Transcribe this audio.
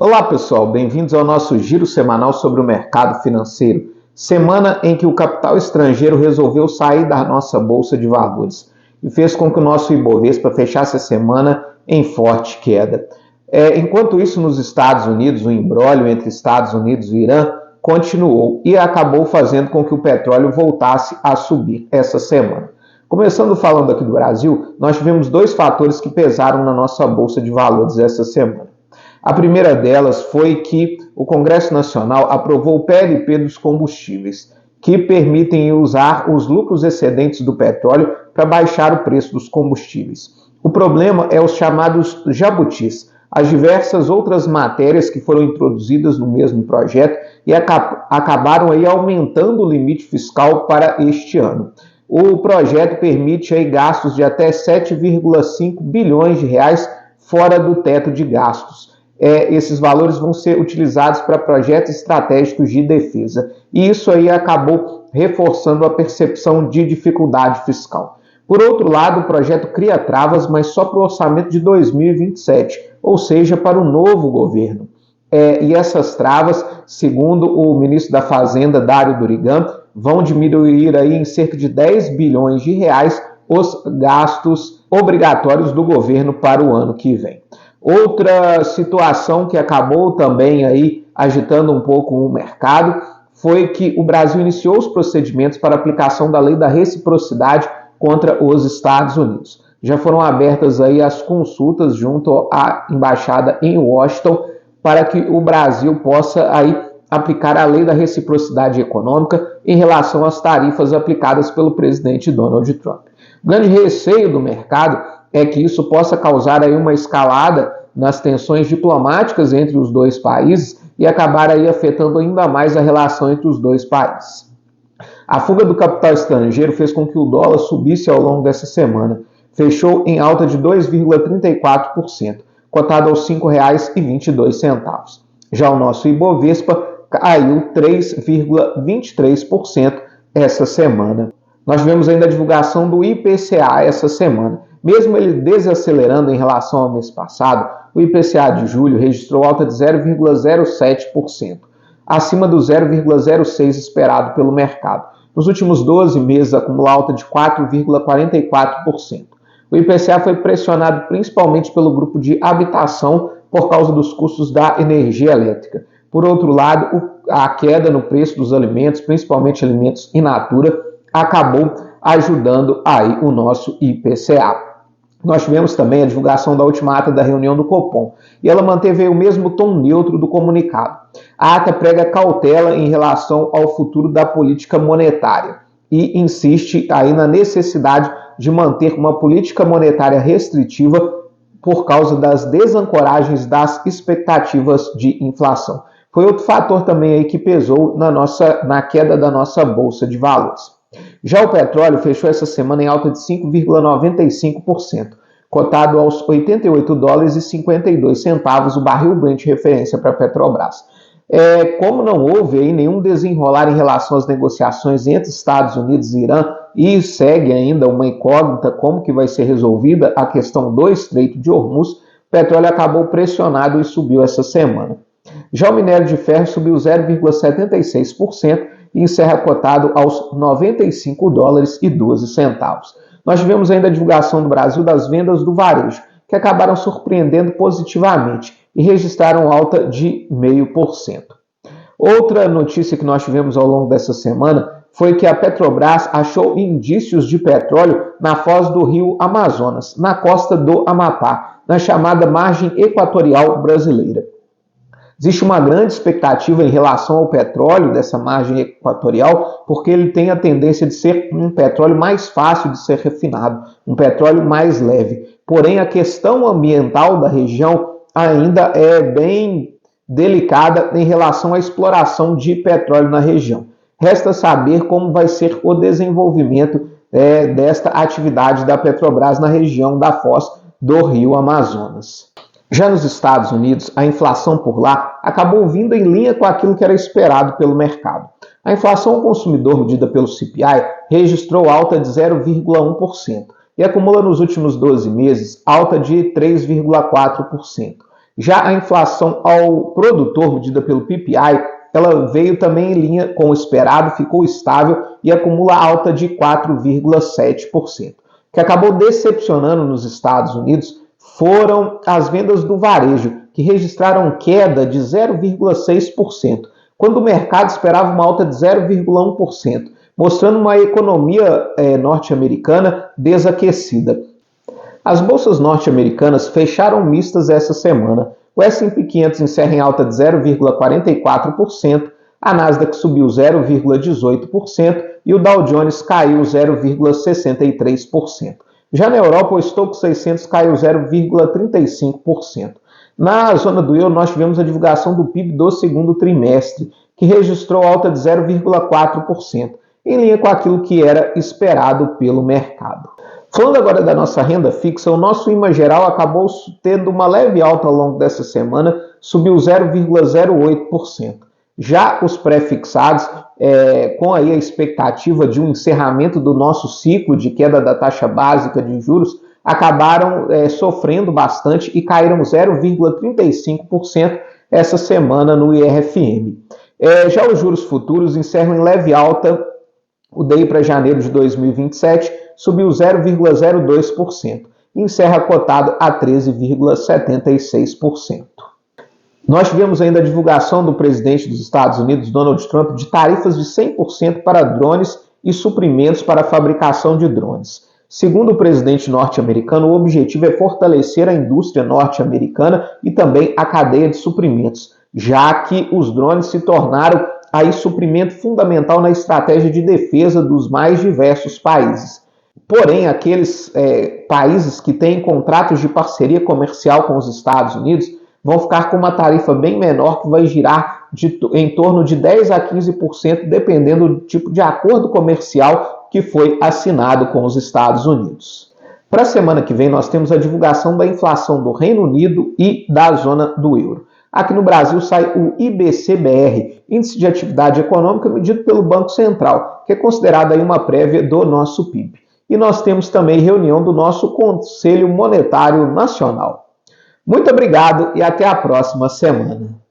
Olá pessoal, bem-vindos ao nosso giro semanal sobre o mercado financeiro. Semana em que o capital estrangeiro resolveu sair da nossa bolsa de valores e fez com que o nosso Ibovespa fechasse a semana em forte queda. Enquanto isso, nos Estados Unidos, o imbróglio entre Estados Unidos e Irã continuou e acabou fazendo com que o petróleo voltasse a subir essa semana. Começando falando aqui do Brasil, nós tivemos dois fatores que pesaram na nossa bolsa de valores essa semana. A primeira delas foi que o Congresso Nacional aprovou o PLP dos combustíveis, que permitem usar os lucros excedentes do petróleo para baixar o preço dos combustíveis. O problema é os chamados jabutis, as diversas outras matérias que foram introduzidas no mesmo projeto e acabaram aí aumentando o limite fiscal para este ano. O projeto permite aí gastos de até 7,5 bilhões de reais fora do teto de gastos. Esses valores vão ser utilizados para projetos estratégicos de defesa. E isso aí acabou reforçando a percepção de dificuldade fiscal. Por outro lado, o projeto cria travas, mas só para o orçamento de 2027, ou seja, para o novo governo. E essas travas, segundo o ministro da Fazenda, Dário Durigan, vão diminuir aí em cerca de 10 bilhões de reais os gastos obrigatórios do governo para o ano que vem. Outra situação que acabou também aí agitando um pouco o mercado foi que o Brasil iniciou os procedimentos para aplicação da lei da reciprocidade contra os Estados Unidos. Já foram abertas aí as consultas junto à embaixada em Washington para que o Brasil possa aí aplicar a lei da reciprocidade econômica em relação às tarifas aplicadas pelo presidente Donald Trump. O grande receio do mercado é que isso possa causar aí uma escalada nas tensões diplomáticas entre os dois países e acabar aí afetando ainda mais a relação entre os dois países. A fuga do capital estrangeiro fez com que o dólar subisse ao longo dessa semana. Fechou em alta de 2,34%, cotado aos R$ 5,22. Já o nosso Ibovespa caiu 3,23% essa semana. Nós tivemos ainda a divulgação do IPCA essa semana. Mesmo ele desacelerando em relação ao mês passado, o IPCA de julho registrou alta de 0,07%, acima do 0,06% esperado pelo mercado. Nos últimos 12 meses, acumula alta de 4,44%. O IPCA foi pressionado principalmente pelo grupo de habitação por causa dos custos da energia elétrica. Por outro lado, a queda no preço dos alimentos, principalmente alimentos in natura, acabou ajudando aí o nosso IPCA. Nós tivemos também a divulgação da última ata da reunião do Copom, e ela manteve o mesmo tom neutro do comunicado. A ata prega cautela em relação ao futuro da política monetária e insiste aí na necessidade de manter uma política monetária restritiva por causa das desancoragens das expectativas de inflação. Foi outro fator também aí que pesou na queda da nossa bolsa de valores. Já o petróleo fechou essa semana em alta de 5,95%, cotado aos $88,52 o barril Brent referência para a Petrobras. Como não houve aí nenhum desenrolar em relação às negociações entre Estados Unidos e Irã e segue ainda uma incógnita como que vai ser resolvida a questão do Estreito de Hormuz, o petróleo acabou pressionado e subiu essa semana. Já o minério de ferro subiu 0,76% e encerra cotado aos $95,12. Nós tivemos ainda a divulgação do Brasil das vendas do varejo, que acabaram surpreendendo positivamente e registraram alta de 0,5%. Outra notícia que nós tivemos ao longo dessa semana foi que a Petrobras achou indícios de petróleo na foz do rio Amazonas, na costa do Amapá, na chamada margem equatorial brasileira. Existe uma grande expectativa em relação ao petróleo dessa margem equatorial, porque ele tem a tendência de ser um petróleo mais fácil de ser refinado, um petróleo mais leve. Porém, a questão ambiental da região ainda é bem delicada em relação à exploração de petróleo na região. Resta saber como vai ser o desenvolvimento desta atividade da Petrobras na região da foz do rio Amazonas. Já nos Estados Unidos, a inflação por lá acabou vindo em linha com aquilo que era esperado pelo mercado. A inflação ao consumidor medida pelo CPI registrou alta de 0,1% e acumula nos últimos 12 meses alta de 3,4%. Já a inflação ao produtor, medida pelo PPI, ela veio também em linha com o esperado, ficou estável e acumula alta de 4,7%. O que acabou decepcionando nos Estados Unidos foram as vendas do varejo, que registraram queda de 0,6%, quando o mercado esperava uma alta de 0,1%, mostrando uma economia norte-americana desaquecida. As bolsas norte-americanas fecharam mistas essa semana. O S&P 500 encerra em alta de 0,44%, a Nasdaq subiu 0,18% e o Dow Jones caiu 0,63%. Já na Europa, o Stoxx 600 caiu 0,35%. Na zona do euro, nós tivemos a divulgação do PIB do segundo trimestre, que registrou alta de 0,4%, em linha com aquilo que era esperado pelo mercado. Falando agora da nossa renda fixa, o nosso IMA geral acabou tendo uma leve alta ao longo dessa semana, subiu 0,08%. Já os pré-fixados, com aí a expectativa de um encerramento do nosso ciclo de queda da taxa básica de juros, acabaram sofrendo bastante e caíram 0,35% essa semana no IRFM. Já os juros futuros encerram em leve alta. O DI para janeiro de 2027 subiu 0,02% e encerra cotado a 13,76%. Nós tivemos ainda a divulgação do presidente dos Estados Unidos, Donald Trump, de tarifas de 100% para drones e suprimentos para a fabricação de drones. Segundo o presidente norte-americano, o objetivo é fortalecer a indústria norte-americana e também a cadeia de suprimentos, já que os drones se tornaram aí suprimento fundamental na estratégia de defesa dos mais diversos países. Porém, aqueles países que têm contratos de parceria comercial com os Estados Unidos vão ficar com uma tarifa bem menor, que vai girar em torno de 10% a 15%, dependendo do tipo de acordo comercial que foi assinado com os Estados Unidos. Para a semana que vem, nós temos a divulgação da inflação do Reino Unido e da zona do euro. Aqui no Brasil sai o IBC-BR, Índice de Atividade Econômica, medido pelo Banco Central, que é considerado aí uma prévia do nosso PIB. E nós temos também reunião do nosso Conselho Monetário Nacional. Muito obrigado e até a próxima semana.